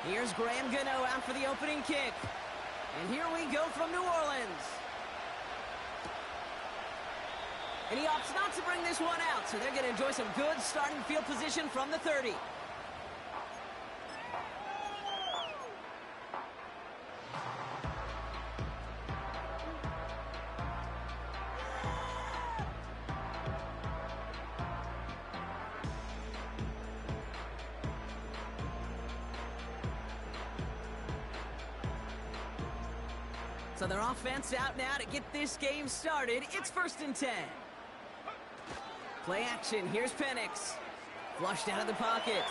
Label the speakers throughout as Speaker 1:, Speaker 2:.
Speaker 1: Here's Graham Gano out for the opening kick. And here we go from New Orleans. And he opts not to bring this one out, so they're going to enjoy some good starting field position from the 30. So their offense out now to get this game started. It's 1st and 10. Play action. Here's Penix. Flushed out of the pocket.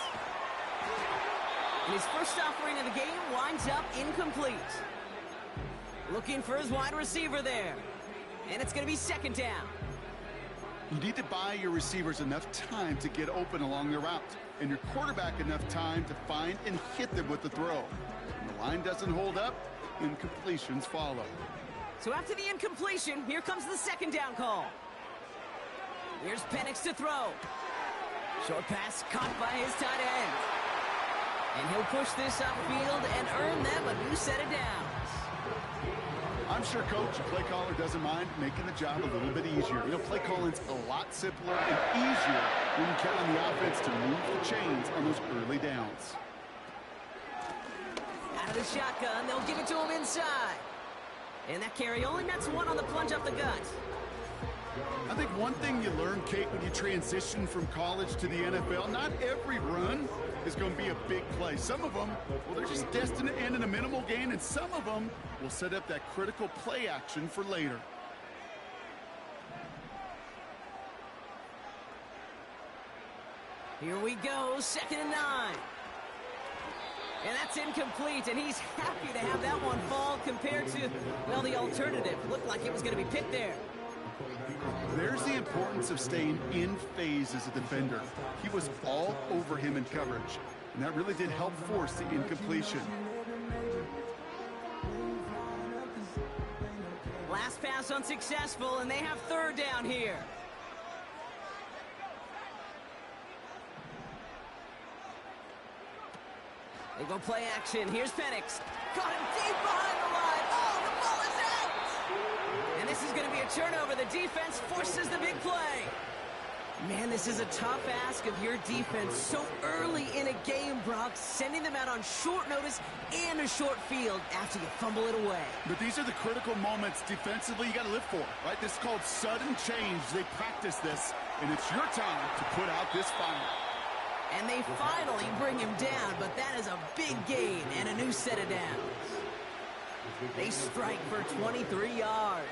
Speaker 1: And his first offering of the game winds up incomplete. Looking for his wide receiver there. And it's going to be 2nd down.
Speaker 2: You need to buy your receivers enough time to get open along the route, and your quarterback enough time to find and hit them with the throw. When the line doesn't hold up, incompletions follow.
Speaker 1: So after the incompletion, here comes the 2nd down call. Here's Penix to throw. Short pass caught by his tight end. And he'll push this upfield and earn them a new set of downs.
Speaker 2: I'm sure Coach, the play caller, doesn't mind making the job a little bit easier. You know, play calling's a lot simpler and easier when you count on the offense to move the chains on those early downs.
Speaker 1: Out of the shotgun, they'll give it to him inside. And that carry only nets one on the plunge up the gut.
Speaker 2: I think one thing you learn, Kate, when you transition from college to the NFL, not every run is going to be a big play. Some of them, well, they're just destined to end in a minimal gain, and some of them will set up that critical play action for later.
Speaker 1: Here we go, 2nd and 9. And that's incomplete, and he's happy to have that one fall compared to, well, the alternative. Looked like it was going to be picked there.
Speaker 2: There's the importance of staying in phase as a defender. He was all over him in coverage, and that really did help force the incompletion.
Speaker 1: Last pass unsuccessful, and they have 3rd down here. They go play action. Here's Penix. Got him deep behind the line. Oh, the ball is out! And this is going to be a turnover. The defense forces the big play. Man, this is a tough ask of your defense so early in a game, Brock, sending them out on short notice and a short field after you fumble it away.
Speaker 2: But these are the critical moments defensively you got to live for, right? This is called sudden change. They practice this, and it's your time to put out this fire.
Speaker 1: And they finally bring him down, but that is a big gain and a new set of downs. They strike for 23 yards.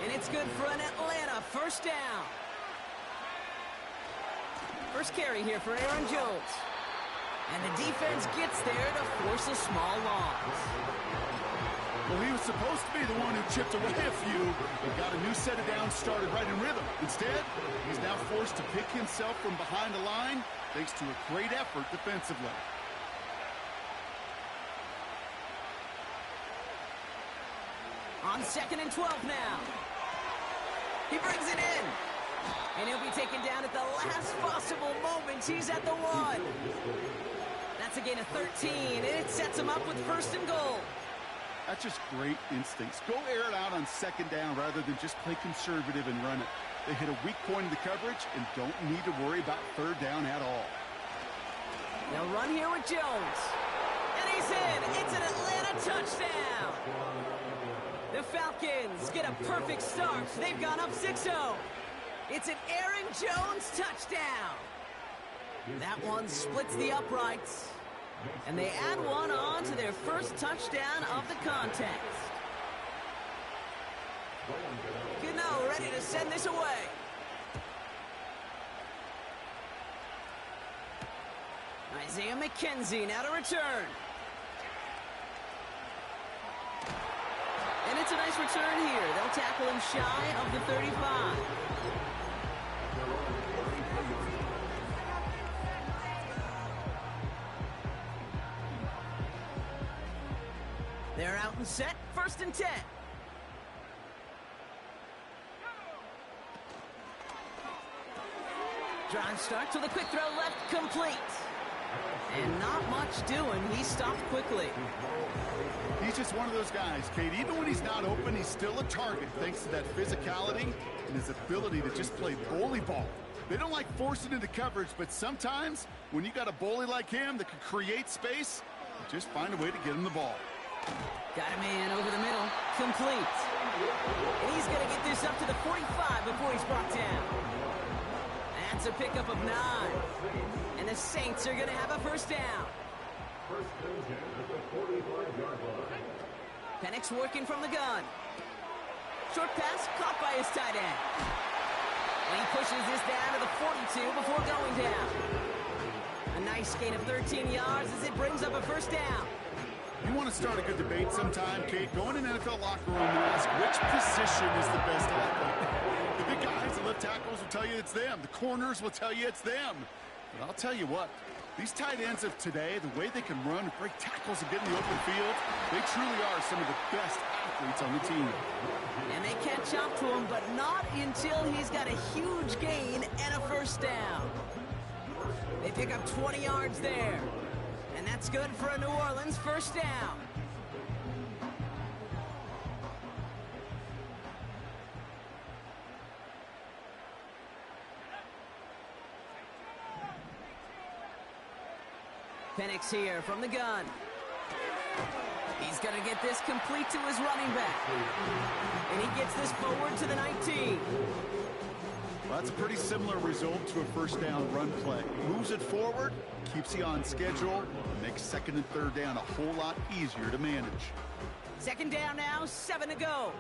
Speaker 1: And it's good for an Atlanta 1st down. First carry here for Aaron Jones. And the defense gets there to force a small loss.
Speaker 2: Well, he was supposed to be the one who chipped away a few and got a new set of downs started right in rhythm. Instead, he's now forced to pick himself from behind the line thanks to a great effort defensively.
Speaker 1: On 2nd and 12 now. He brings it in. And he'll be taken down at the last possible moment. He's at the 1. That's a gain of 13, and it sets him up with 1st and goal.
Speaker 2: That's just great instincts. Go air it out on 2nd down rather than just play conservative and run it. They hit a weak point in the coverage and don't need to worry about 3rd down at all.
Speaker 1: They'll run here with Jones. And he's in. It's an Atlanta touchdown. The Falcons get a perfect start. They've gone up 6-0. It's an Aaron Jones touchdown. That one splits the uprights. And they add one on to their first touchdown of the contest. Gano ready to send this away. Isaiah McKenzie now to return. And it's a nice return here. They'll tackle him shy of the 35. They're out and set, 1st and 10. Drive starts with a quick throw left, complete. And not much doing. He stopped quickly.
Speaker 2: He's just one of those guys, Kate. Even when he's not open, he's still a target thanks to that physicality and his ability to just play bully ball. They don't like forcing into coverage, but sometimes when you got a bully like him that can create space, just find a way to get him the ball.
Speaker 1: Got a man over the middle. Complete. And he's going to get this up to the 45 before he's brought down. That's a pickup of 9. And the Saints are going to have a first down. Penix working from the gun. Short pass caught by his tight end. And he pushes this down to the 42 before going down. A nice gain of 13 yards as it brings up a first down.
Speaker 2: You want to start a good debate sometime, Kate? Go in an NFL locker room and ask which position is the best athlete. The big guys, the left tackles will tell you it's them. The corners will tell you it's them. But I'll tell you what, these tight ends of today, the way they can run, break tackles, and get in the open field, they truly are some of the best athletes on the team.
Speaker 1: And they catch up to him, but not until he's got a huge gain and a first down. They pick up 20 yards there. And that's good for a New Orleans first down. Penix here from the gun. He's going to get this complete to his running back. And he gets this forward to the 19.
Speaker 2: Well, that's a pretty similar result to a first down run play. Moves it forward, keeps you on schedule, and makes second and third down a whole lot easier to manage.
Speaker 1: Second down now, 7 to go.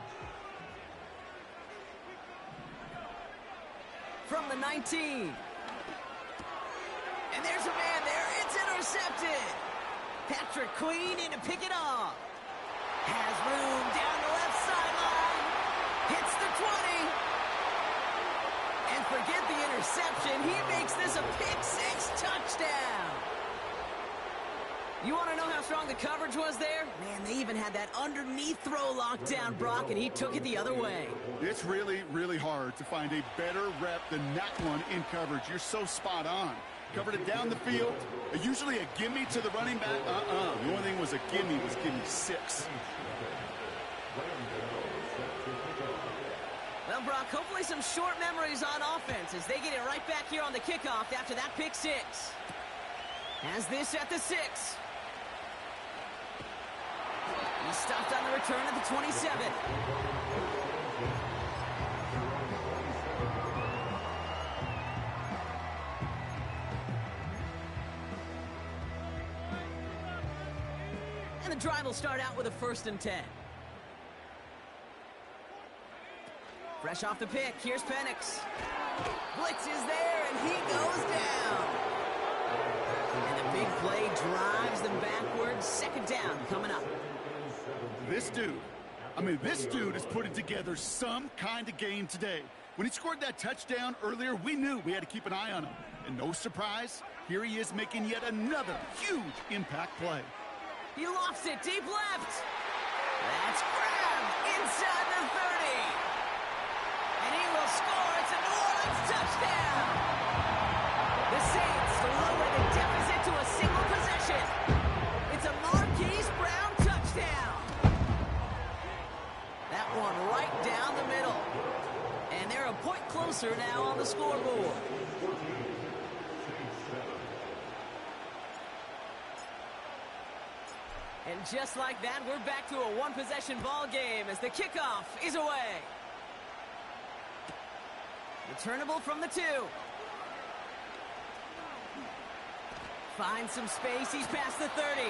Speaker 1: From the 19. And there's a man there. It's intercepted. Patrick Queen in to pick it off. Has room down the left sideline. Hits the 20. And forget the interception. He makes this a pick-6 touchdown. You want to know how strong the coverage was there? Man, they even had that underneath throw locked down, Brock, and he took it the other way. It's really, really hard to find a better rep than that one in coverage. You're so spot on. Covered it down the field. Usually a gimme to the running back. The only thing was a gimme was gimme 6. Well, Brock, hopefully some short memories on offense as they get it right back here on the kickoff after that pick-6. Has this at the 6. He stopped on the return at the 27. And the drive will start out with a 1st and 10. Fresh off the pick, here's Penix. Blitz is there, and he goes down. And the big play drives them backwards. Second down coming up. This dude is putting together some kind of game today. When he scored that touchdown earlier, we knew we had to keep an eye on him. And no surprise, here he is making yet another huge impact play. He lofts it deep left. That's grabbed inside the 30. And he will score. It's a New Orleans touchdown. The Saints lower the deficit to a single possession. It's a Marquise Brown touchdown. That one right down the middle. And they're a point closer now on the scoreboard. And just like that, we're back to a one-possession ball game as the kickoff is away. Returnable from the 2. Finds some space. He's past the 30.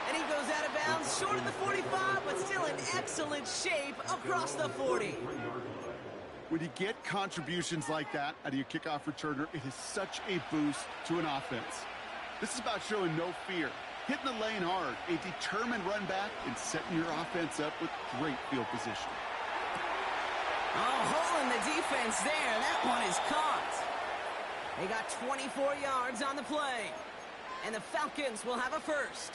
Speaker 1: And he goes out of bounds short of the 45, but still in excellent shape across the 40. When you get contributions like that out of your kickoff returner, it is such a boost to an offense. This is about showing no fear, hitting the lane hard, a determined run back, and setting your offense up with great field position. Oh, hole in the defense there. That one is caught. They got 24 yards on the play. And the Falcons will have a first.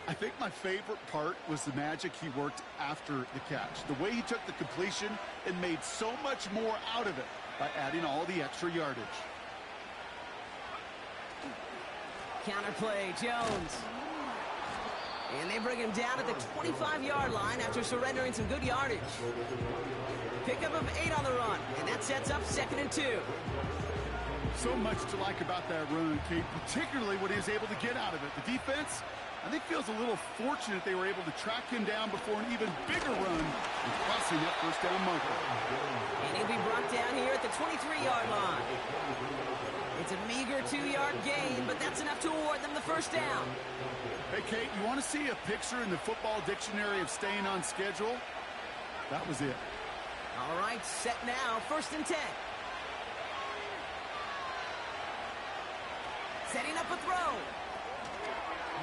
Speaker 1: I think my favorite part was the magic he worked after the catch. The way he took the completion and made so much more out of it by adding all the extra yardage. Counterplay, Jones. And they bring him down at the 25-yard line after surrendering some good yardage. Pickup of 8 on the run, and that sets up 2nd and 2.
Speaker 2: So much to like about that run, Kate, particularly what he was able to get out of it. The defense, I think, feels a little fortunate they were able to track him down before an even bigger run and crossing that first down marker.
Speaker 1: And he'll be brought down here at the 23-yard line. It's a meager 2-yard gain, but that's enough to award them the first down.
Speaker 2: Hey, Kate, you want to see a picture in the football dictionary of staying on schedule? That was it.
Speaker 1: All right, set now, 1st and 10. Setting up a throw.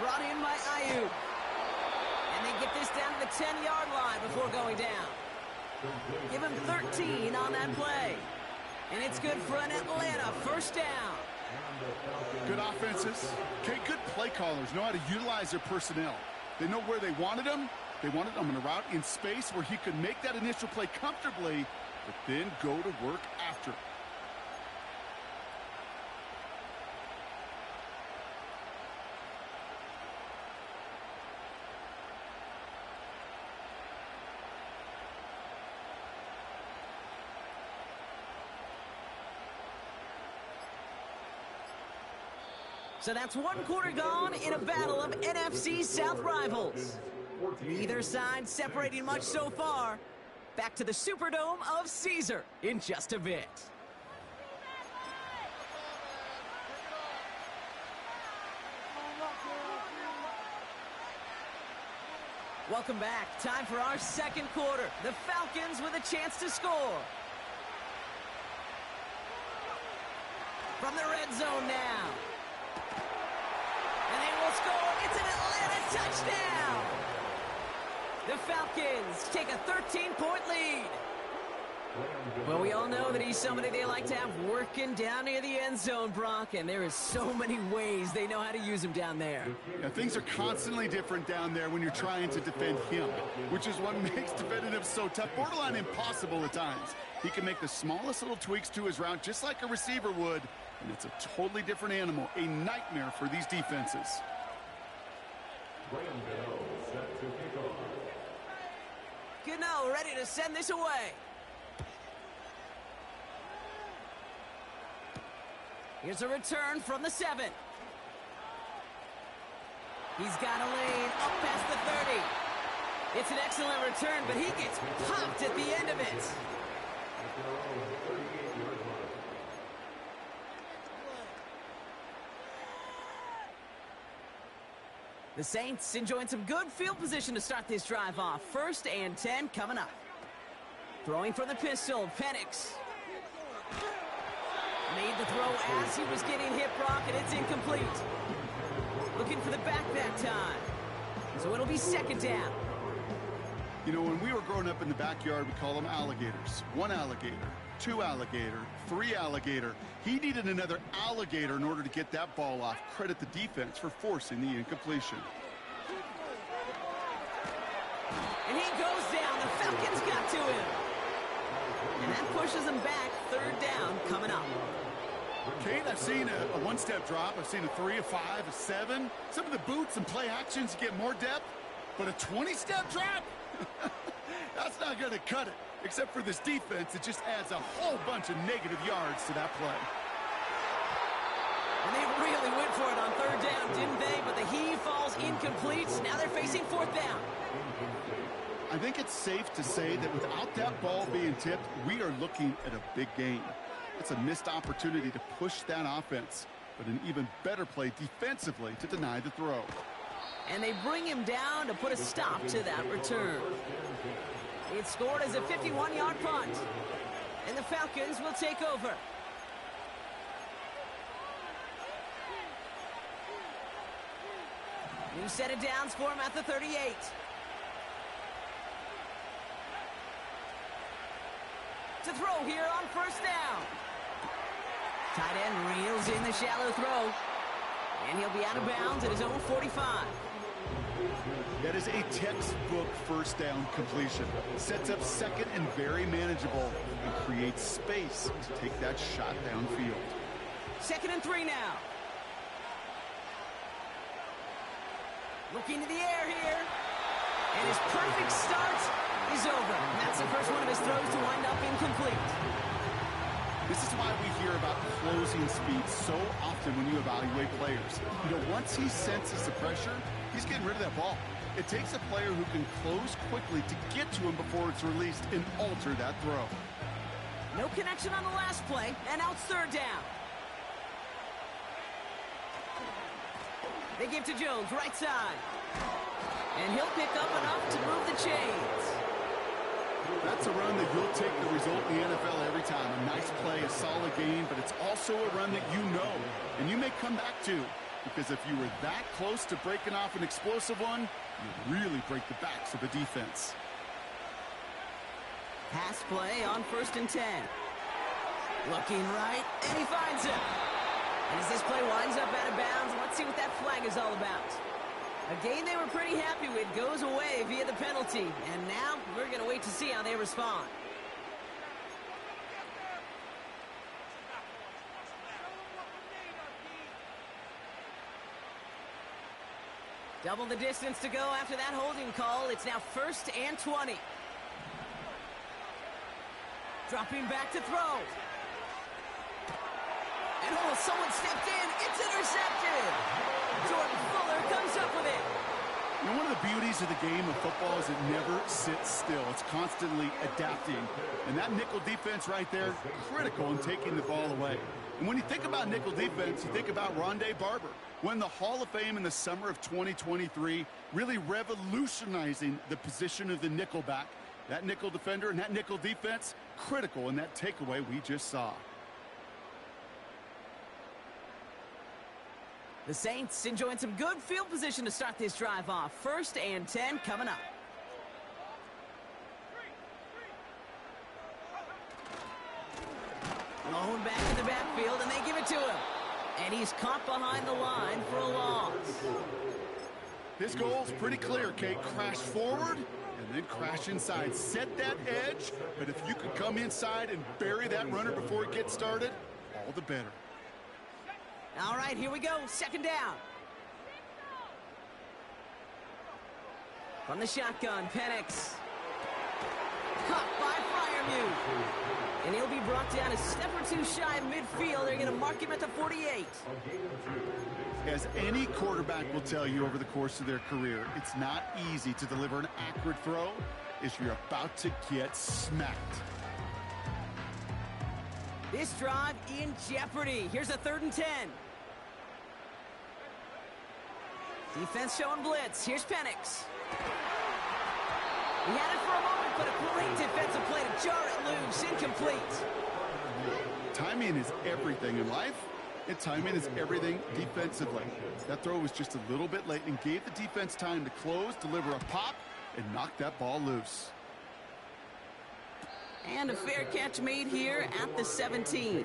Speaker 1: Brought in by Aiyuk. And they get this down to the 10-yard line before going down. Give him 13 on that play. And it's good for an Atlanta first down.
Speaker 2: Good offenses. Okay, good play callers know how to utilize their personnel. They know where they wanted them. They wanted them in a route in space where he could make that initial play comfortably, but then go to work after.
Speaker 1: So that's 1 quarter gone in a battle of NFC South rivals. Neither side separating much so far. Back to the Superdome of Caesar in just a bit. Welcome back. Time for our 2nd quarter. The Falcons with a chance to score. From the red zone now. And they will score. It's an Atlanta touchdown. The Falcons take a 13-point lead. Well, we all know that he's somebody they like to have working down near the end zone, Brock, and there is so many ways they know how to use him down there.
Speaker 2: Yeah, things are constantly different down there when you're trying to defend him, which is what makes defending him so tough, borderline impossible at times. He can make the smallest little tweaks to his route just like a receiver would, and it's a totally different animal, a nightmare for these defenses.
Speaker 1: Gano ready to send this away. Here's a return from the 7. He's got a lane up past the 30. It's an excellent return, but he gets popped at the end of it. The Saints enjoying some good field position to start this drive off. 1st and 10 coming up. Throwing from the pistol, Penix. Made the throw as he was getting hit, Brock, and it's incomplete. Looking for the back that time. So it'll be 2nd down.
Speaker 2: You know, when we were growing up in the backyard, we call them alligators. 1 alligator, 2 alligator, 3 alligator. He needed another alligator in order to get that ball off. Credit the defense for forcing the incompletion.
Speaker 1: And he goes down. The Falcons got to him. And that pushes him back. 3rd down coming up.
Speaker 2: Kate, I've seen a 1-step drop. I've seen a 3, a 5, a 7. Some of the boots and play actions get more depth. But a 20-step drop? That's not going to cut it. Except for this defense, it just adds a whole bunch of negative yards to that play.
Speaker 1: And they really went for it on 3rd down, didn't they? But the heave falls incomplete. Now they're facing 4th down.
Speaker 2: I think it's safe to say that without that ball being tipped, we are looking at a big game. It's a missed opportunity to push that offense, but an even better play defensively to deny the throw.
Speaker 1: And they bring him down to put a stop to that return. It's scored as a 51-yard punt. And the Falcons will take over. New set of downs for him at the 38. To throw here on 1st down. Tight end reels in the shallow throw. And he'll be out of bounds at his own 45.
Speaker 2: That is a textbook 1st down completion. Sets up 2nd and very manageable and creates space to take that shot downfield.
Speaker 1: 2nd and 3 now. Looking to the air here. And his perfect start is over. That's the first one of his throws to wind up incomplete.
Speaker 2: This is why we hear about closing speed so often when you evaluate players. You know, once he senses the pressure, he's getting rid of that ball. It takes a player who can close quickly to get to him before it's released and alter that throw.
Speaker 1: No connection on the last play, and now it's third down. They give to Jones, right side. And he'll pick up enough to move the chains.
Speaker 2: That's a run that you'll take the result in the NFL every time. A nice play, a solid game, but it's also a run that you know, and you may come back to. Because if you were that close to breaking off an explosive one, you really break the backs of the defense.
Speaker 1: Pass play on 1st and 10. Looking right, and he finds it. And as this play winds up out of bounds, let's see what that flag is all about. A game they were pretty happy with goes away via the penalty. And now we're going to wait to see how they respond. Double the distance to go after that holding call. It's now 1st and 20. Dropping back to throw. And oh, someone stepped in. It's intercepted. Jordan Fuller comes up with it.
Speaker 2: You know, one of the beauties of the game of football is it never sits still. It's constantly adapting. And that nickel defense right there, critical in taking the ball away. And when you think about nickel defense, you think about Rondé Barber. Won the Hall of Fame in the summer of 2023, really revolutionizing the position of the nickelback. That nickel defender and that nickel defense, critical in that takeaway we just saw.
Speaker 1: The Saints enjoying some good field position to start this drive off. 1st and 10 coming up. Blown back in the backfield, and they give it to him. And he's caught behind the line for a loss.
Speaker 2: His goal's pretty clear, Kate. Crash forward and then crash inside. Set that edge, but if you can come inside and bury that runner before it gets started, all the better.
Speaker 1: All right, here we go. 2nd down. From the shotgun, Penix. Caught by Freiermuth. And he'll be brought down a step or two shy of midfield. They're going to mark him at the 48.
Speaker 2: As any quarterback will tell you over the course of their career, it's not easy to deliver an accurate throw as you're about to get smacked.
Speaker 1: This drive in jeopardy. Here's a 3rd and 10. Defense showing blitz. Here's Penix. He had it for a moment, but a great defensive play to jar it loose. Incomplete.
Speaker 2: Timing is everything in life, and timing is everything defensively. That throw was just a little bit late and gave the defense time to close, deliver a pop, and knock that ball loose.
Speaker 1: And a fair catch made here at the 17.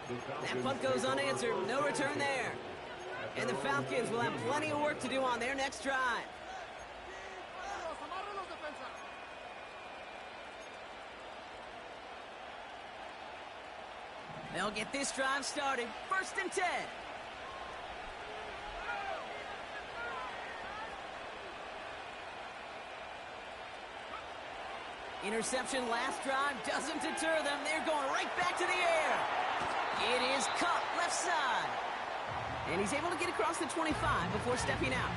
Speaker 1: That punt goes unanswered. No return there. And the Falcons will have plenty of work to do on their next drive. They'll get this drive started. 1st and 10. Interception last drive doesn't deter them. They're going right back to the air. It is caught left side. And he's able to get across the 25 before stepping out.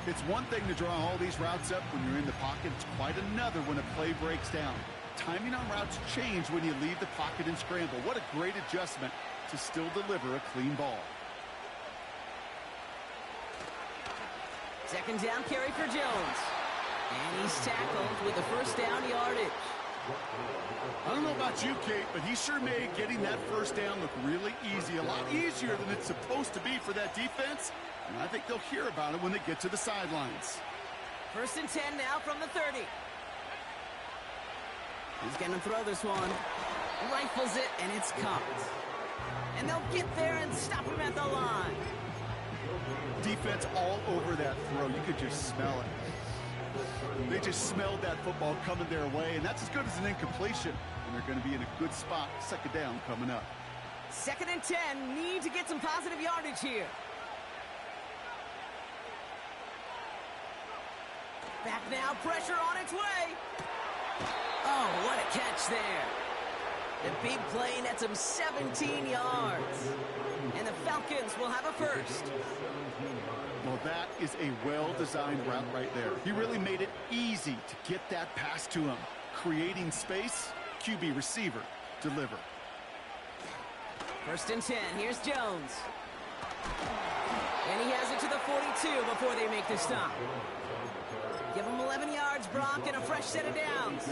Speaker 2: It's one thing to draw all these routes up when you're in the pocket. It's quite another when a play breaks down. Timing on routes change when you leave the pocket and scramble. What a great adjustment to still deliver a clean ball.
Speaker 1: 2nd down carry for Jones. And he's tackled with the 1st down yardage.
Speaker 2: I don't know about you, Kate, but he sure made getting that 1st down look really easy. A lot easier than it's supposed to be for that defense. And I think they'll hear about it when they get to the sidelines.
Speaker 1: 1st and 10 now from the 30. He's going to throw this one. Rifles it, and it's caught. And they'll get there and stop him at the line.
Speaker 2: Defense all over that throw. You could just smell it. They just smelled that football coming their way, and that's as good as an incompletion. And they're going to be in a good spot. 2nd down coming up.
Speaker 1: 2nd and 10. Need to get some positive yardage here. Back now, pressure on its way. Oh, what a catch there. The big play nets him 17 yards. And the Falcons will have a first.
Speaker 2: Well, that is a well-designed route right there. He really made it easy to get that pass to him. Creating space, QB receiver, deliver.
Speaker 1: First and 10, here's Jones. And he has it to the 42 before they make the stop. Give him 11 yards, Brock, and a fresh set of downs.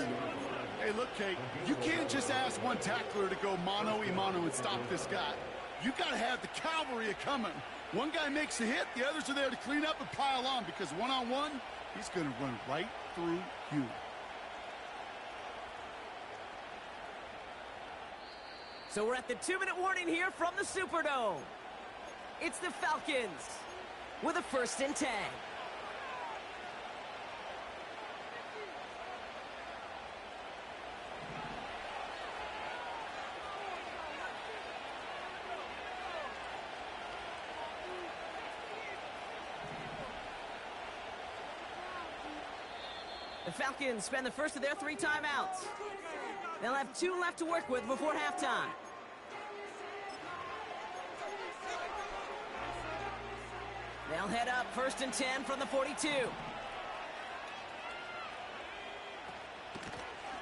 Speaker 2: Hey, look, Kate, you can't just ask one tackler to go mano-a-mano and stop this guy. You got to have the cavalry coming. One guy makes a hit, the others are there to clean up and pile on, because one-on-one, he's going to run right through you.
Speaker 1: So we're at the 2-minute warning here from the Superdome. It's the Falcons with a first and 10. The Falcons spend the first of their 3 timeouts. They'll have 2 left to work with before halftime. They'll head up first and 10 from the 42.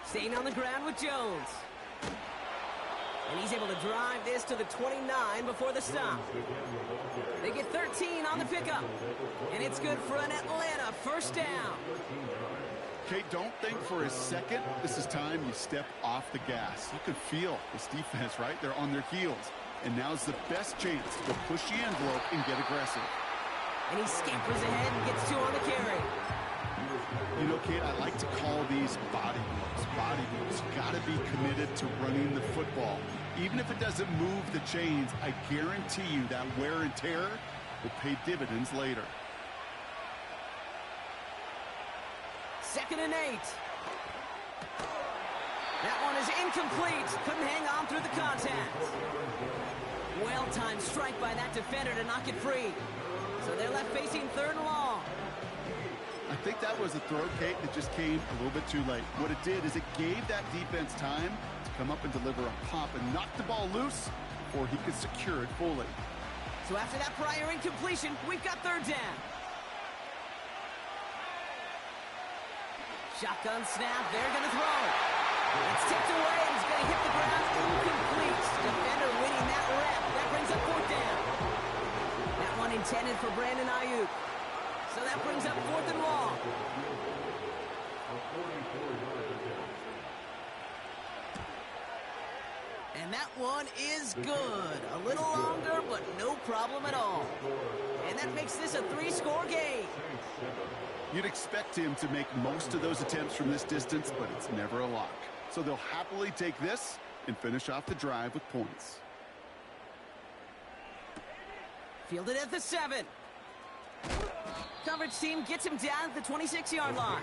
Speaker 1: Staying on the ground with Jones. And he's able to drive this to the 29 before the stop. They get 13 on the pickup. And it's good for an Atlanta first down.
Speaker 2: Kate, don't think for a second this is time you step off the gas. You can feel this defense, right? They're on their heels. And now's the best chance to push the envelope and get aggressive.
Speaker 1: And he scampers ahead and gets 2 on the carry.
Speaker 2: You know, Kate, I like to call these body moves. Body moves. Got to be committed to running the football. Even if it doesn't move the chains, I guarantee you that wear and tear will pay dividends later.
Speaker 1: 2nd and 8. That one is incomplete. Couldn't hang on through the contact. Well-timed strike by that defender to knock it free. So they're left facing 3rd and long.
Speaker 2: I think that was a throw, Kate, that just came a little bit too late. What it did is it gave that defense time to come up and deliver a pop and knock the ball loose before he could secure it fully.
Speaker 1: So after that prior incompletion, we've got 3rd down. Shotgun snap, they're going to throw. It's tipped away, he's going to hit the ground, incomplete. Defender winning that rep. That brings up 4th down. That one intended for Brandon Ayuk. So that brings up 4th and long. And that one is good. A little longer, but no problem at all. And that makes this a 3-score game.
Speaker 2: You'd expect him to make most of those attempts from this distance, but it's never a lock. So they'll happily take this and finish off the drive with points.
Speaker 1: Fielded at the 7. Coverage team gets him down at the 26-yard line.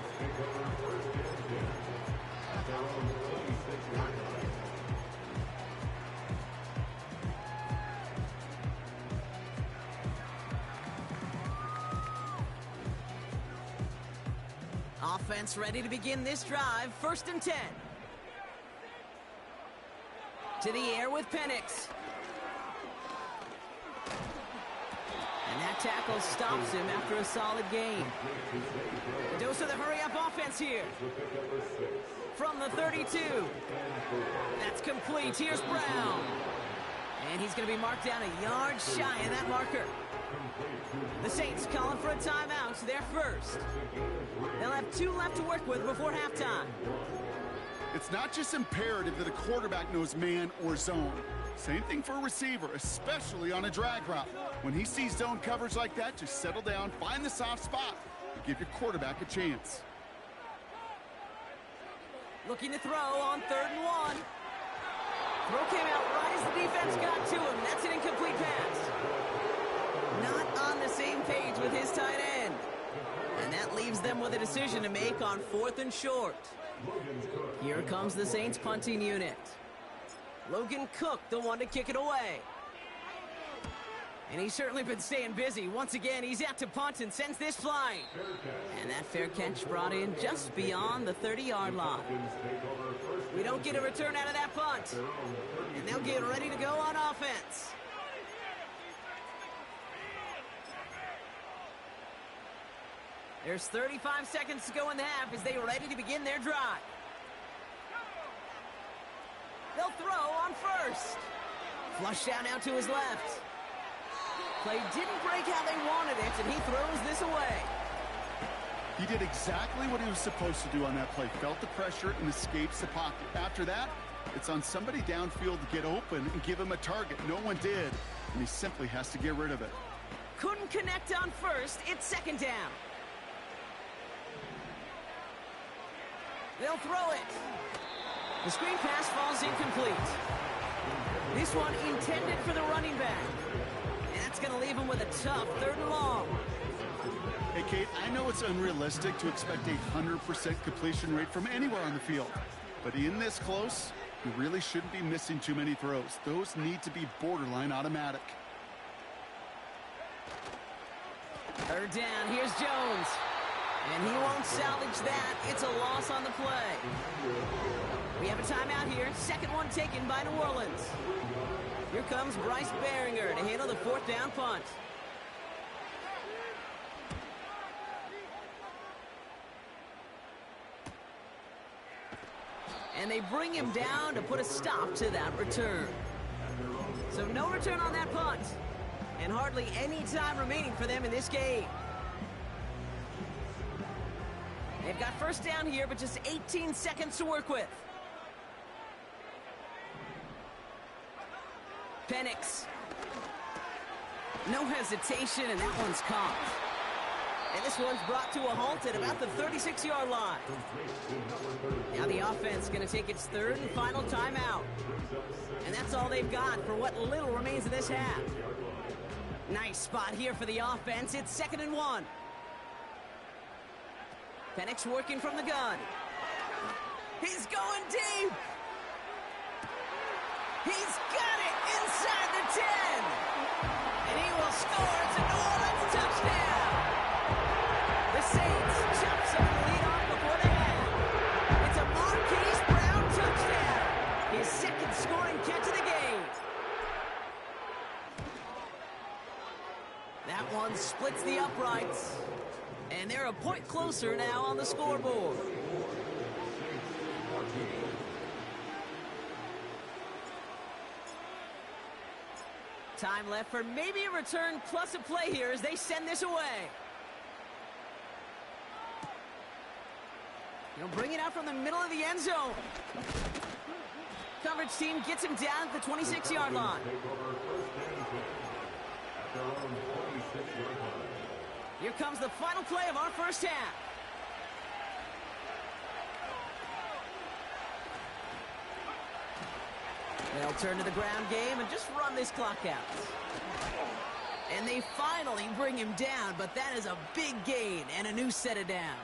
Speaker 1: Offense ready to begin this drive. 1st and 10. To the air with Penix. And that tackle stops him after a solid gain. The dose of the hurry-up offense here. From the 32. That's complete. Here's Brown. And he's going to be marked down a yard shy of that marker. The Saints calling for a timeout. They're first. They'll have 2 left to work with before halftime.
Speaker 2: It's not just imperative that a quarterback knows man or zone. Same thing for a receiver, especially on a drag route. When he sees zone coverage like that, just settle down, find the soft spot, and give your quarterback a chance.
Speaker 1: Looking to throw on 3rd and 1. Throw came out right as the defense got to him. That's an incomplete pass. Not on the same page with his tight end. And that leaves them with a decision to make on 4th and short. Here comes the Saints punting unit. Logan Cook, the one to kick it away. And he's certainly been staying busy. Once again, he's out to punt and sends this flying. And that fair catch brought in just beyond the 30-yard line. We don't get a return out of that punt. And they'll get ready to go on offense. There's 35 seconds to go in the half as they are ready to begin their drive. They'll throw on first. Flush down out to his left. Play didn't break how they wanted it, and he throws this away.
Speaker 2: He did exactly what he was supposed to do on that play. Felt the pressure and escapes the pocket. After that, it's on somebody downfield to get open and give him a target. No one did, and he simply has to get rid of it.
Speaker 1: Couldn't connect on first. It's second down. They'll throw it. The screen pass falls incomplete. This one intended for the running back. And that's going to leave him with a tough 3rd and long.
Speaker 2: Hey, Kate, I know it's unrealistic to expect a 100% completion rate from anywhere on the field. But in this close, you really shouldn't be missing too many throws. Those need to be borderline automatic.
Speaker 1: 3rd down. Here's Jones. And he won't salvage that. It's a loss on the play. We have a timeout here. Second one taken by New Orleans. Here comes Bryce Baringer to handle the 4th down punt. And they bring him down to put a stop to that return. So no return on that punt. And hardly any time remaining for them in this game. They've got 1st down here, but just 18 seconds to work with. Penix. No hesitation, and that one's caught. And this one's brought to a halt at about the 36-yard line. Now the offense going to take its 3rd and final timeout. And that's all they've got for what little remains of this half. Nice spot here for the offense. It's 2nd and 1. Penix working from the gun. He's going deep. He's got it inside the 10. And he will score. It's a New Orleans touchdown. The Saints chop some of the lead off before the half. It's a Marquise Brown touchdown. His 2nd scoring catch of the game. That one splits the uprights. And they're a point closer now on the scoreboard. Time left for maybe a return plus a play here as they send this away. He'll bring it out from the middle of the end zone. Coverage team gets him down at the 26-yard line. Here comes the final play of our 1st half. They'll turn to the ground game and just run this clock out. And they finally bring him down, but that is a big gain and a new set of downs.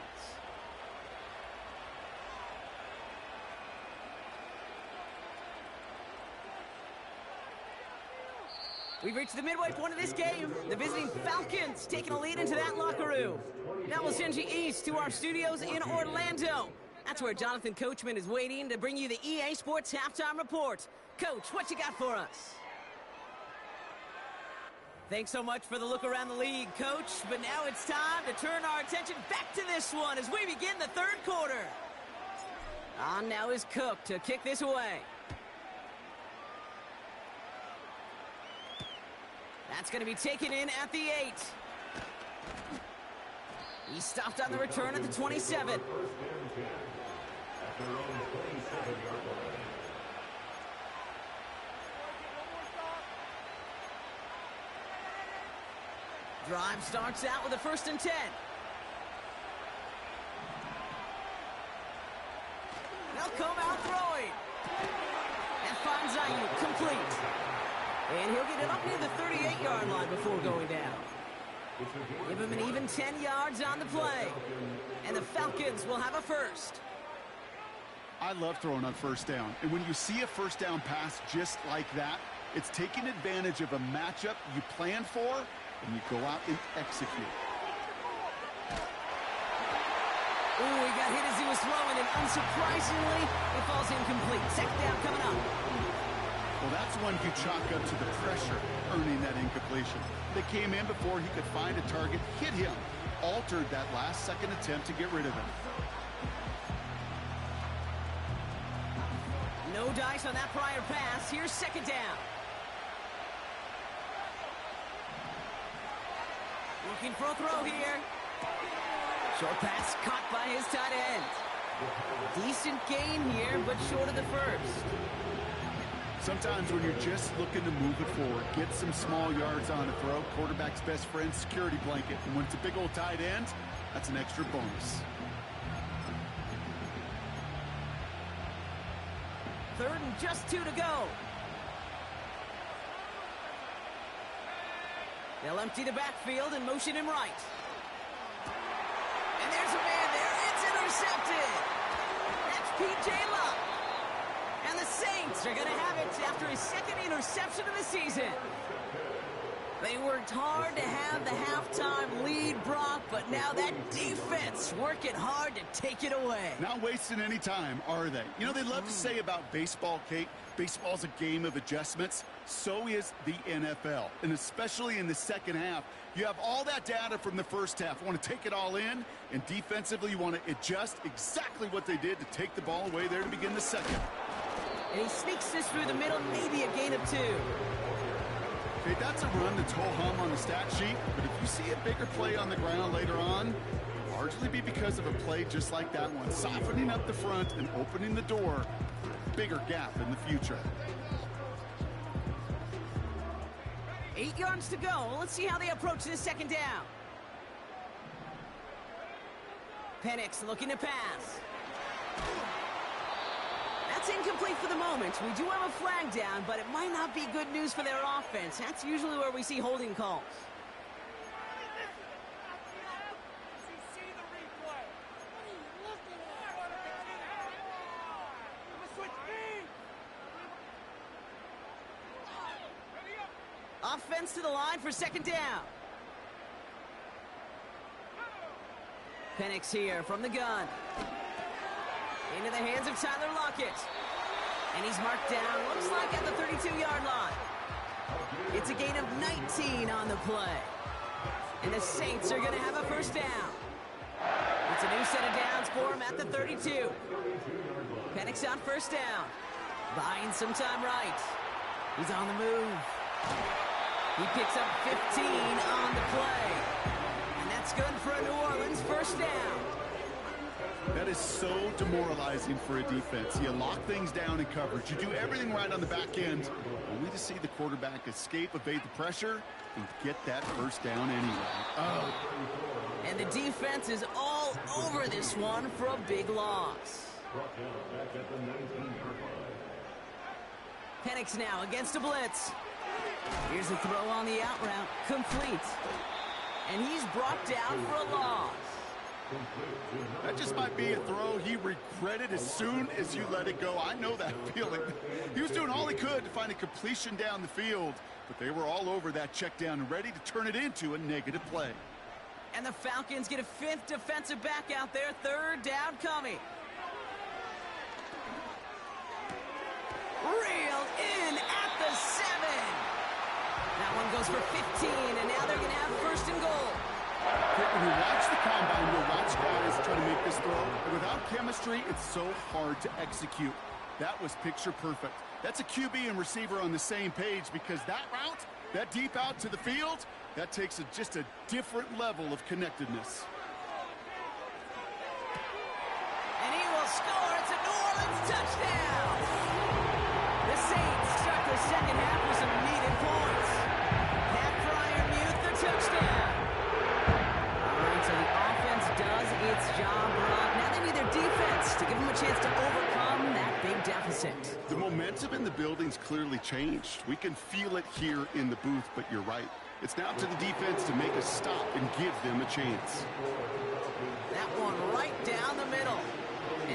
Speaker 1: We've reached the midway point of this game. The visiting Falcons taking a lead into that locker room. Now we'll send you east to our studios in Orlando. That's where Jonathan Coachman is waiting to bring you the EA Sports Halftime Report. Coach, what you got for us? Thanks so much for the look around the league, Coach. But now it's time to turn our attention back to this one as we begin the 3rd quarter. On now is Cook to kick this away. That's going to be taken in at the 8. He stopped on the return at the 27. Drive starts out with a 1st and 10. They'll come out throwing. And finds Ayuk complete. And he'll get it up near the 38-yard line before going down. Give him an even 10 yards on the play. And the Falcons will have a 1st.
Speaker 2: I love throwing on 1st down. And when you see a 1st down pass just like that, It's taking advantage of a matchup you plan for, and you go out and execute.
Speaker 1: Ooh, he got hit as he was throwing, and unsurprisingly, it falls incomplete. Second down coming up.
Speaker 2: Well, that's one you chalk up to the pressure, earning that incompletion. They came in before he could find a target, hit him, altered that last-second attempt to get rid of him.
Speaker 1: No dice on that prior pass. Here's second down. Looking for a throw here. Short pass caught by his tight end. Decent gain here, but short of the first.
Speaker 2: Sometimes when you're just looking to move it forward, get some small yards on a throw, quarterback's best friend, security blanket. And when it's a big old tight end, that's an extra bonus.
Speaker 1: Third and just 2 to go. They'll empty the backfield and motion him right. And there's a man there. It's intercepted. That's P.J. Luck. And the Saints are going to have it after his second interception of the season. They worked hard to have the halftime lead, Brock, but now that defense working hard to take it away.
Speaker 2: Not wasting any time, are they? You know, they love to say about baseball, Kate, baseball's a game of adjustments. So is the NFL. And especially in the second half, you have all that data from the first half. You want to take it all in, and defensively you want to adjust exactly what they did to take the ball away there to begin the second.
Speaker 1: And he sneaks this through the middle, maybe a gain of 2.
Speaker 2: Okay, that's a run that's ho-hum on the stat sheet, but if you see a bigger play on the ground later on, it'll largely be because of a play just like that one, softening up the front and opening the door, bigger gap in the future.
Speaker 1: 8 yards to go. Let's see how they approach this second down. Penix looking to pass. That's incomplete for the moment. We do have a flag down, but it might not be good news for their offense. That's usually where we see holding calls. Offense to the line for second down. Penix here from the gun. Into the hands of Tyler Lockett. And he's marked down, looks like at the 32-yard line. It's a gain of 19 on the play. And the Saints are going to have a first down. It's a new set of downs for him at the 32. Penix on first down. Buying some time right. He's on the move. He picks up 15 on the play. And that's good for a New Orleans first down.
Speaker 2: That is so demoralizing for a defense. You lock things down in coverage. You do everything right on the back end, only to see the quarterback escape, evade the pressure, and get that first down anyway. Oh.
Speaker 1: And the defense is all over this one for a big loss. Penix now against a blitz. Here's a throw on the out route. Complete. And he's brought down for a loss.
Speaker 2: That just might be a throw he regretted as soon as you let it go. I know that feeling. He was doing all he could to find a completion down the field, but they were all over that check down and ready to turn it into a negative play.
Speaker 1: And the Falcons get a 5th defensive back out there. Third down coming. Reeled in at the 7. That one goes for 15, and now they're going to have first and goal.
Speaker 2: When you watch the combine, you'll watch guys try to make this throw, and without chemistry, it's so hard to execute. That was picture perfect. That's a QB and receiver on the same page, because that route, that deep out to the field, that takes just a different level of connectedness.
Speaker 1: And he will score. It's a New Orleans touchdown. The Saints start the second half with some needed points. Pat Freiermuth, the touchdown. So the offense does its job, Brock. Now they need their defense to give them a chance to overcome that big deficit.
Speaker 2: The momentum in the building's clearly changed. We can feel it here in the booth, but you're right. It's now up to the defense to make a stop and give them a chance.
Speaker 1: That one right down the middle.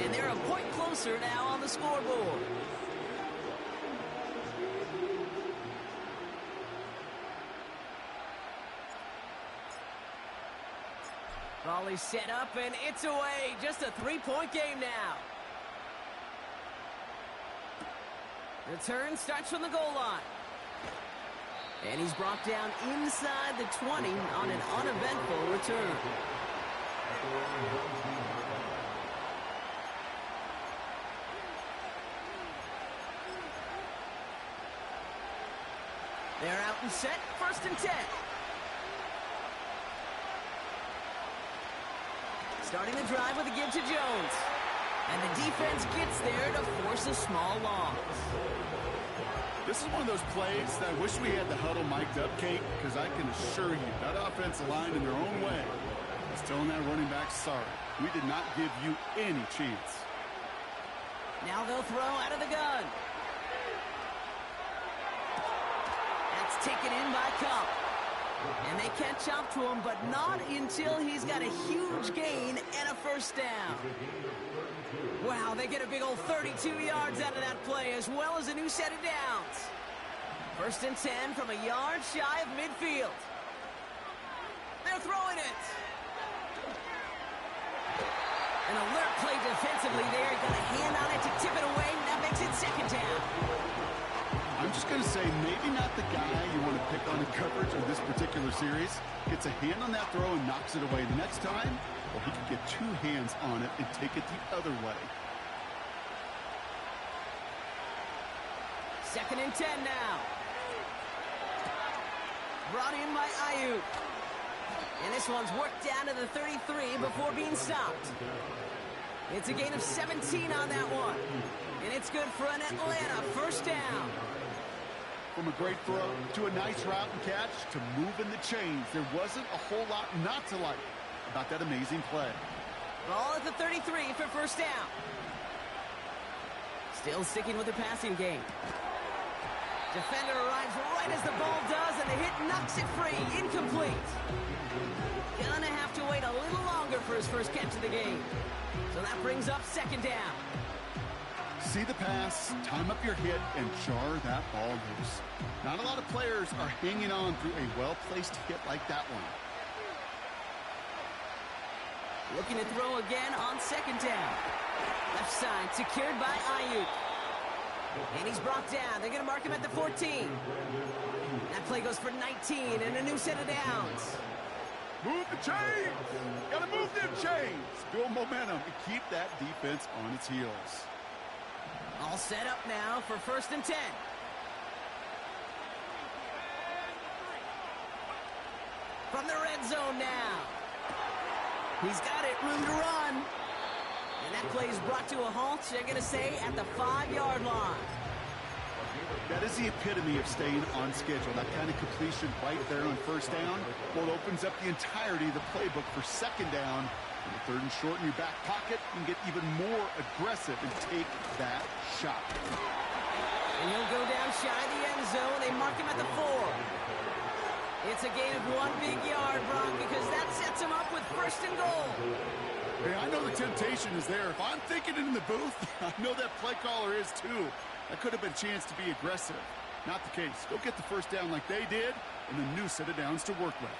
Speaker 1: And they're a point closer now on the scoreboard. Volley set up, and it's away. Just a three-point game now. Return starts from the goal line. And he's brought down inside the 20 on an uneventful return. They're out and set, 1st and 10. Starting the drive with a give to Jones. And the defense gets there to force a small loss.
Speaker 2: This is one of those plays that I wish we had the huddle mic'd up, Kate, because I can assure you that offensive line in their own way is telling that running back, sorry, we did not give you any chance.
Speaker 1: Now they'll throw out of the gun. That's taken in by Cup. And they catch up to him, but not until he's got a huge gain and a 1st down. Wow, they get a big old 32 yards out of that play, as well as a new set of downs. 1st and 10 from a yard shy of midfield. They're throwing it. An alert play defensively there. Got a hand on it to tip it away. That makes it 2nd down.
Speaker 2: I'm just going to say, maybe not the guy you want to pick on in coverage of this particular series. Gets a hand on that throw and knocks it away. The next time, well, he can get 2 hands on it and take it the other way.
Speaker 1: 2nd and 10 now. Brought in by Ayuk. And this one's worked down to the 33 before being stopped. It's a gain of 17 on that one. And it's good for an Atlanta 1st down.
Speaker 2: From a great throw to a nice route and catch to moving the chains, there wasn't a whole lot not to like about that amazing play.
Speaker 1: Ball at the 33 for 1st down. Still sticking with the passing game. Defender arrives right as the ball does, and the hit knocks it free. Incomplete. Gonna have to wait a little longer for his 1st catch of the game. So that brings up 2nd down.
Speaker 2: See the pass, time up your hit, and jar that ball loose. Not a lot of players are hanging on through a well-placed hit like that one.
Speaker 1: Looking to throw again on 2nd down. Left side secured by Ayuk. And he's brought down. They're going to mark him at the 14. That play goes for 19 and a new set of downs.
Speaker 2: Move the chains! Gotta move them chains! Build momentum and keep that defense on its heels.
Speaker 1: All set up now for 1st and 10. From the red zone now. He's got it, room to run. And that play is brought to a halt, they're going to say, at the 5-yard line.
Speaker 2: That is the epitome of staying on schedule. That kind of completion right there on 1st down, well, it opens up the entirety of the playbook for 2nd down. And the 3rd and short in your back pocket, and get even more aggressive and take that shot.
Speaker 1: And he'll go down shy of the end zone. They mark him at the 4. It's a gain of 1 big yard, Brock, because that sets him up with 1st and goal.
Speaker 2: Hey, I know the temptation is there. If I'm thinking it in the booth, I know that play caller is too. That could have been a chance to be aggressive. Not the case. Go get the 1st down like they did, and a new set of downs to work with.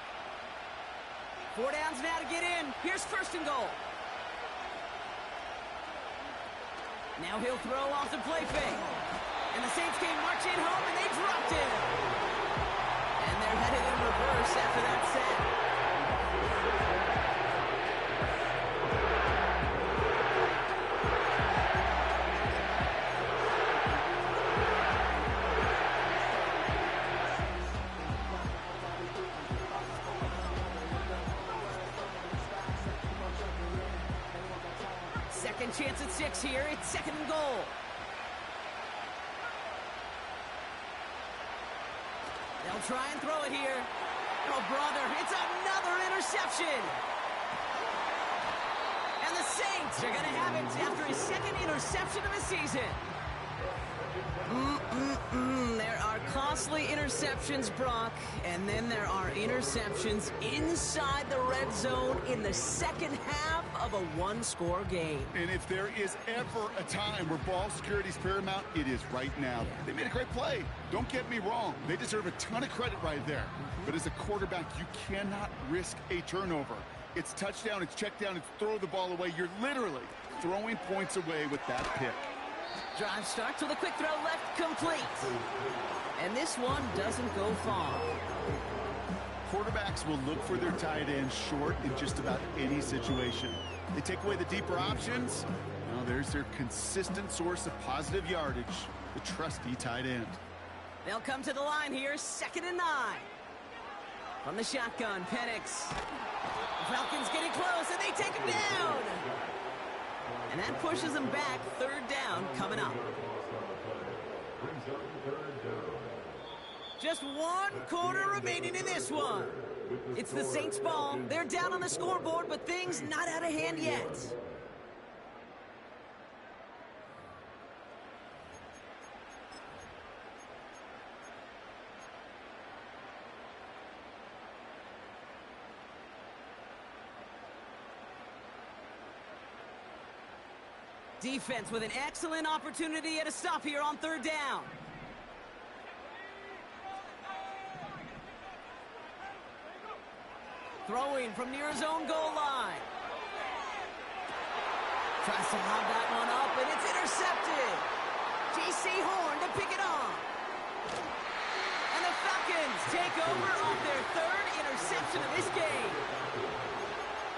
Speaker 1: 4 downs now to get in. Here's 1st and goal. Now he'll throw off the play fake. And the Saints came marching home, and they dropped it. And they're headed in reverse after that set. Second chance at 6 here. It's 2nd and goal. They'll try and throw it here. Oh, brother, it's another interception. And the Saints are going to have it after his 2nd interception of the season. There are costly interceptions, Brock, and then there are interceptions inside the red zone in the 2nd half of a 1-score game.
Speaker 2: And if there is ever a time where ball security is paramount, it is right now. They made a great play. Don't get me wrong. They deserve a ton of credit right there. But as a quarterback, you cannot risk a turnover. It's touchdown, it's check down, it's throw the ball away. You're literally throwing points away with that pick.
Speaker 1: Drive starts with a quick throw left, complete. And this one doesn't go far.
Speaker 2: Quarterbacks will look for their tight end short in just about any situation. They take away the deeper options. Now there's their consistent source of positive yardage, the trusty tight end.
Speaker 1: They'll come to the line here, 2nd and 9. From the shotgun, Penix. The Falcons getting close, and they take him down. And that pushes them back, 3rd down coming up. Just 1 quarter remaining in this one. It's the Saints' ball. They're down on the scoreboard, but things not out of hand yet. Defense with an excellent opportunity at a stop here on 3rd down. Throwing from near his own goal line. Tries to lob that one up, and it's intercepted. J.C. Horn to pick it off. And the Falcons take over on their 3rd interception of this game.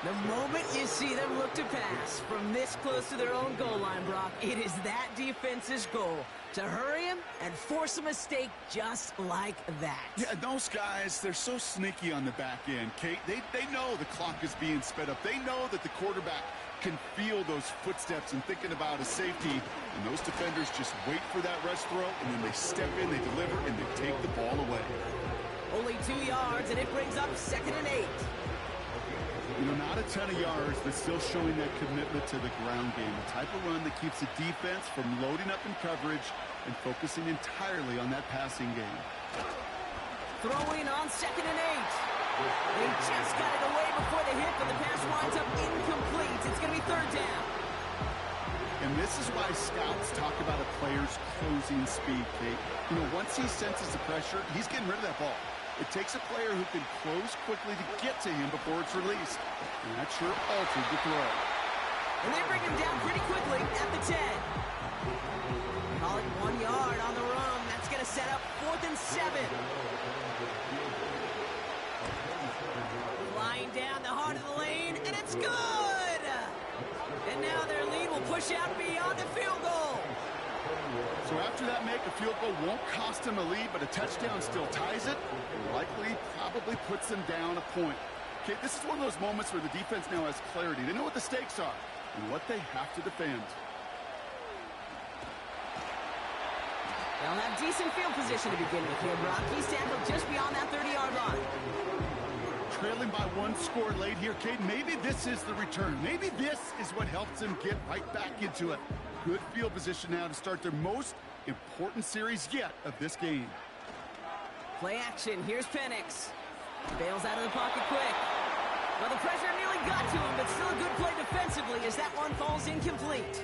Speaker 1: The moment you see them look to pass from this close to their own goal line, Brock, it is that defense's goal to hurry him and force a mistake just like that.
Speaker 2: Yeah, those guys, they're so sneaky on the back end, Kate. They know the clock is being sped up. They know that the quarterback can feel those footsteps and thinking about a safety. And those defenders just wait for that rush throw, and then they step in, they deliver, and they take the ball away.
Speaker 1: Only 2 yards, and it brings up 2nd and 8.
Speaker 2: You know, not a ton of yards, but still showing that commitment to the ground game. The type of run that keeps the defense from loading up in coverage and focusing entirely on that passing game.
Speaker 1: Throwing on 2nd and 8. They just got it away before the hit, but the pass winds up incomplete. It's going to be 3rd down.
Speaker 2: And this is why scouts talk about a player's closing speed, Kate. You know, once he senses the pressure, he's getting rid of that ball. It takes a player who can close quickly to get to him before it's released. And that sure altered the throw.
Speaker 1: And they bring him down pretty quickly at the 10. Call it 1 yard on the run. That's going to set up 4th and 7. Flying down the heart of the lane, and it's good! And now their lead will push out beyond the field goal.
Speaker 2: So after that make, a field goal won't cost them a lead, but a touchdown still ties it, and likely probably puts them down a point. Okay, this is one of those moments where the defense now has clarity. They know what the stakes are and what they have to defend.
Speaker 1: They'll have decent field position to begin with here, Brock. He's tackled just beyond that 30-yard line.
Speaker 2: Trailing by 1 score late here, Kate. Maybe this is the return. Maybe this is what helps them get right back into it. Good field position now to start their most important series yet of this game.
Speaker 1: Play action. Here's Penix. Bails out of the pocket quick. Well, the pressure nearly got to him, but still a good play defensively as that one falls incomplete.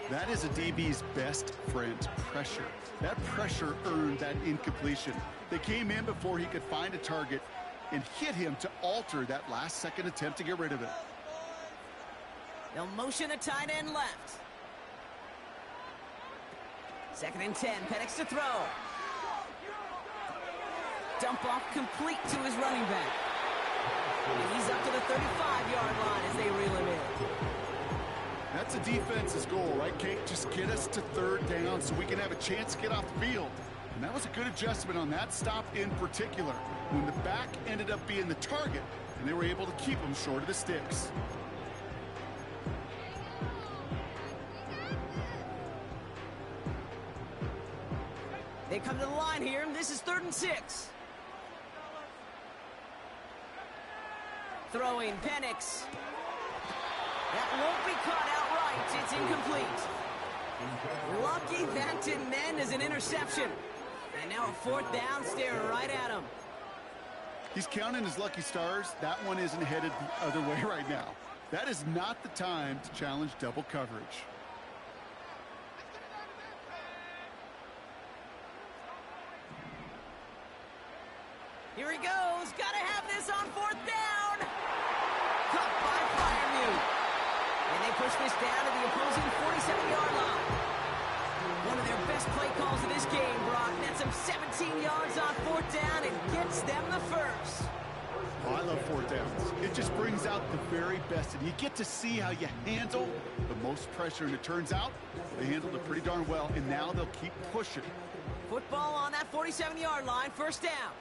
Speaker 2: That is a DB's best friend, pressure. That pressure earned that incompletion. They came in before he could find a target and hit him to alter that last-second attempt to get rid of it.
Speaker 1: They'll motion a tight end left. 2nd and 10, Penix to throw. Dump off complete to his running back. And he's up to the 35-yard line as they reel him in.
Speaker 2: That's a defense's goal, right, Kate? Just get us to 3rd down so we can have a chance to get off the field. And that was a good adjustment on that stop in particular, when the back ended up being the target, and they were able to keep him short of the sticks.
Speaker 1: They come to the line here, and this is 3rd and 6. Throwing Penix. That won't be caught outright. It's incomplete. Lucky that didn't end as an interception. And now a 4th down, staring right at him.
Speaker 2: He's counting his lucky stars. That one isn't headed the other way right now. That is not the time to challenge double coverage.
Speaker 1: Here he goes. Got to have this on 4th down.
Speaker 2: love fourth downs. It just brings out the very best, and you get to see how you handle the most pressure, and it turns out they handled it pretty darn well, and now they'll keep pushing.
Speaker 1: Football on that 47-yard line, first down.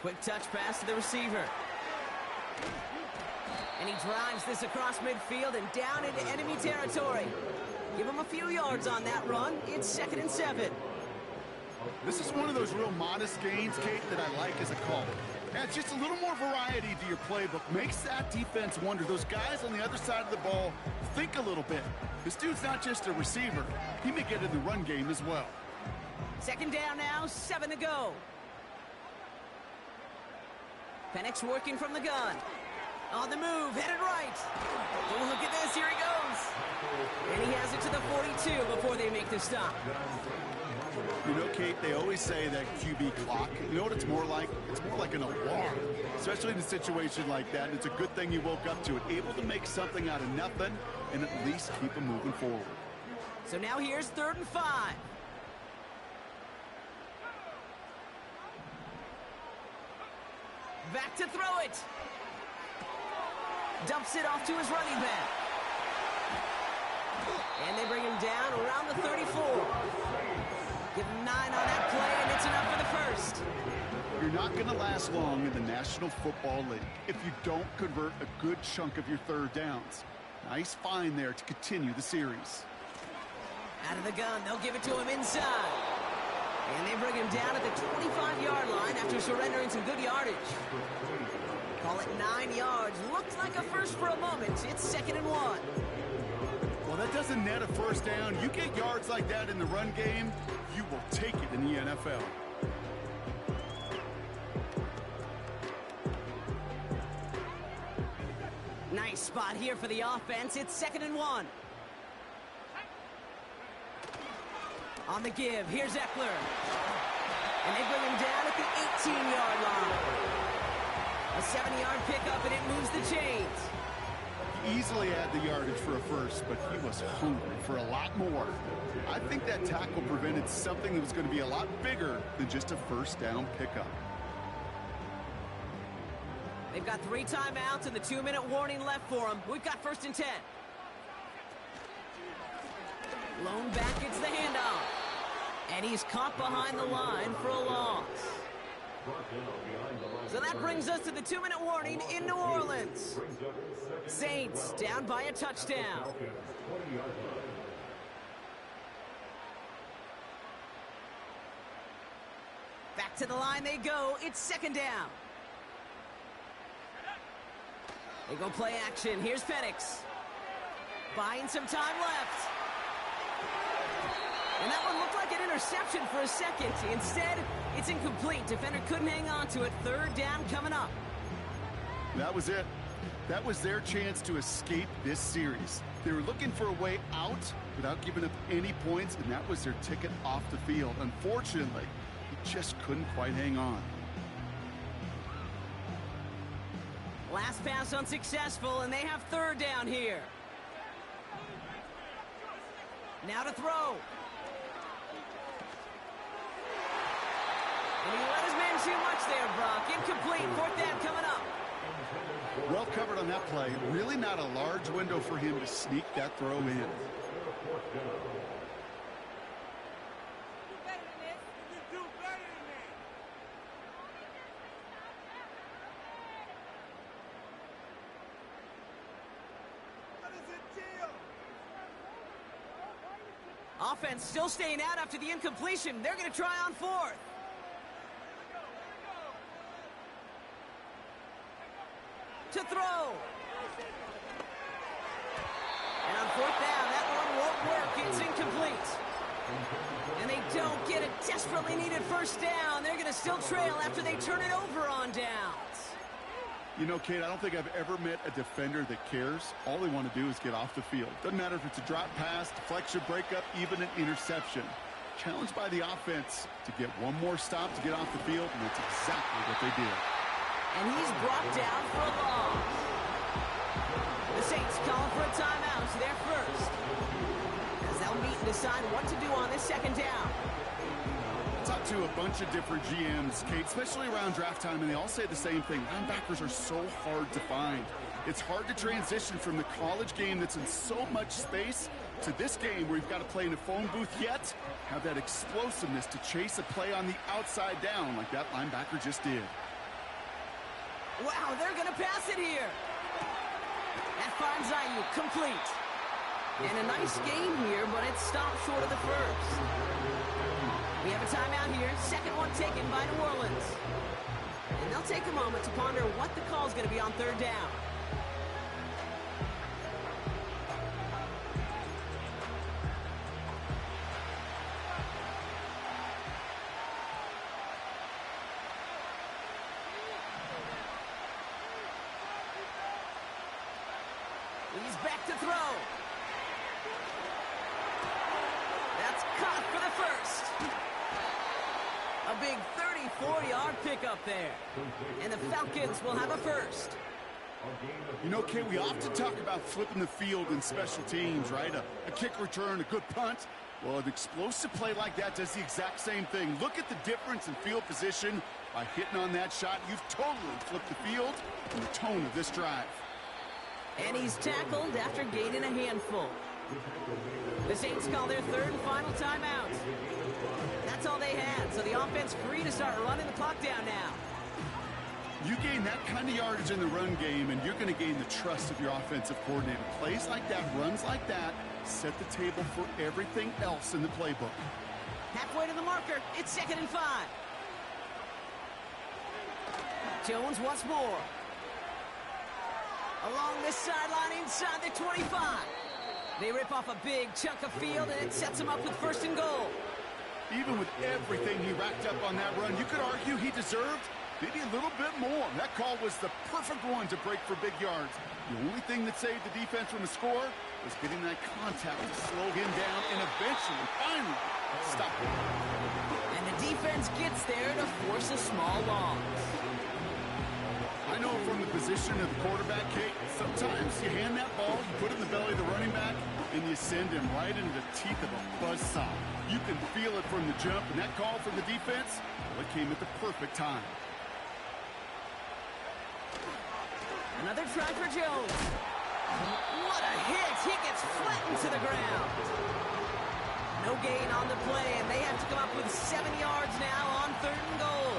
Speaker 1: Quick touch pass to the receiver. And he drives this across midfield and down into enemy territory. Give him a few yards on that run. It's 2nd and 7.
Speaker 2: This is one of those real modest gains, Kate, that I like as a call. Adds just a little more variety to your playbook. Makes that defense wonder. Those guys on the other side of the ball think a little bit. This dude's not just a receiver. He may get in the run game as well.
Speaker 1: 2nd down now, 7 to go. Penix working from the gun. On the move, headed right. Oh, look at this, here he goes. And he has it to the 42 before they make the stop.
Speaker 2: You know, Kate, they always say that QB clock, you know what it's more like? It's more like an alarm, especially in a situation like that. And it's a good thing you woke up to it, able to make something out of nothing and at least keep them moving forward.
Speaker 1: So now here's 3rd and 5. Back to throw it. Dumps it off to his running back. And they bring him down around the 34. Give him 9 on that play, and it's enough for the first.
Speaker 2: You're not going to last long in the National Football League if you don't convert a good chunk of your 3rd downs. Nice find there to continue the series.
Speaker 1: Out of the gun, they'll give it to him inside. And they bring him down at the 25-yard line after surrendering some good yardage. Call it 9 yards. Looks like a first for a moment. It's 2nd and 1.
Speaker 2: Well, that doesn't net a first down. You get yards like that in the run game, you will take it in the NFL.
Speaker 1: Nice spot here for the offense. It's 2nd and 1. On the give, here's Eckler. And they bring him down at the 18-yard line. A 7-yard pickup, and it moves the chains.
Speaker 2: He easily had the yardage for a first, but he was hungry for a lot more. I think that tackle prevented something that was going to be a lot bigger than just a first down pickup.
Speaker 1: They've got 3 timeouts and the 2-minute warning left for them. We've got 1st and 10. Lone back gets the handoff. And he's caught behind the line for a loss. So that brings us to the 2-minute warning in New Orleans. Saints down by a touchdown. Back to the line they go. It's 2nd down. They go play action. Here's Penix. Buying some time left. And that one looked like an interception for a second. Instead, it's incomplete. Defender couldn't hang on to it. 3rd down coming up.
Speaker 2: That was it. That was their chance to escape this series. They were looking for a way out without giving up any points, and that was their ticket off the field. Unfortunately, he just couldn't quite hang on.
Speaker 1: Last pass unsuccessful, and they have 3rd down here. Now to throw. And he let his man too much there, Brock. Incomplete. 4th down coming up.
Speaker 2: Well covered on that play. Really not a large window for him to sneak that throw in.
Speaker 1: Offense still staying out after the incompletion. They're going to try on 4th. To throw. And on 4th down, that one won't work. It's incomplete. And they don't get a desperately needed first down. They're going to still trail after they turn it over on downs.
Speaker 2: You know, Kate, I don't think I've ever met a defender that cares. All they want to do is get off the field. Doesn't matter if it's a drop pass, deflection, breakup, even an interception. Challenged by the offense to get one more stop to get off the field, and that's exactly what they did.
Speaker 1: And he's brought down for a loss. The Saints calling for a timeout. They're first. As they'll meet and decide what to do on this 2nd down.
Speaker 2: talked to a bunch of different GMs, Kate, especially around draft time, and they all say the same thing. Linebackers are so hard to find. It's hard to transition from the college game that's in so much space to this game where you've got to play in a phone booth, yet have that explosiveness to chase a play on the outside down like that linebacker just did.
Speaker 1: Wow, they're going to pass it here. That finds Ayuk complete. And a nice game here, but it stopped short of the first. We have a timeout here, second one taken by New Orleans. And they'll take a moment to ponder what the call is going to be on third down. He's back to throw. That's caught for the first. A big 34-yard pickup there. And the Falcons will have a first.
Speaker 2: You know, Kate, we often talk about flipping the field in special teams, right? A kick return, a good punt. Well, an explosive play like that does the exact same thing. Look at the difference in field position. By hitting on that shot, you've totally flipped the field and the tone of this drive.
Speaker 1: And he's tackled after gaining a handful. The Saints call their third and final timeout. That's all they had, so the offense free to start running the clock down now.
Speaker 2: You gain that kind of yardage in the run game, and you're going to gain the trust of your offensive coordinator. Plays like that, runs like that, set the table for everything else in the playbook.
Speaker 1: Halfway to the marker, it's 2nd and 5. Jones once more. Along this sideline inside the 25. They rip off a big chunk of field, and it sets them up with 1st and goal.
Speaker 2: Even with everything he racked up on that run, you could argue he deserved maybe a little bit more. That call was the perfect one to break for big yards. The only thing that saved the defense from a score was getting that contact to slow him down and eventually, finally, stop him.
Speaker 1: And the defense gets there to force a small loss.
Speaker 2: I know from the position of the quarterback, Kate, sometimes you hand that ball, you put it in the belly of the running back, and you send him right into the teeth of a buzzsaw. You can feel it from the jump, and that call from the defense, well, it came at the perfect time.
Speaker 1: Another try for Jones. What a hit! He gets flattened to the ground. No gain on the play, and they have to come up with 7 yards now on 3rd and goal.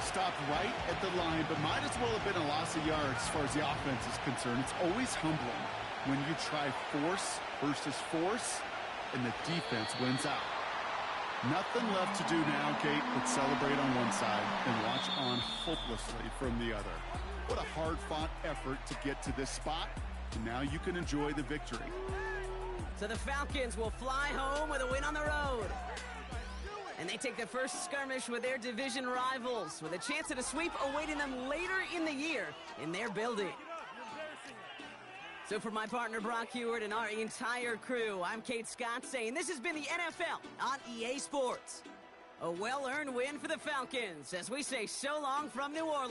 Speaker 2: Stopped right at the line, but might as well have been a loss of yards as far as the offense is concerned. It's always humbling when you try force versus force, and the defense wins out. Nothing left to do now, Kate, but celebrate on one side and watch on hopelessly from the other. What a hard-fought effort to get to this spot, and now you can enjoy the victory.
Speaker 1: So the Falcons will fly home with a win on the road. And they take the first skirmish with their division rivals, with a chance at a sweep awaiting them later in the year in their building. So for my partner Brock Huard and our entire crew, I'm Kate Scott saying this has been the NFL on EA Sports. A well-earned win for the Falcons as we say so long from New Orleans.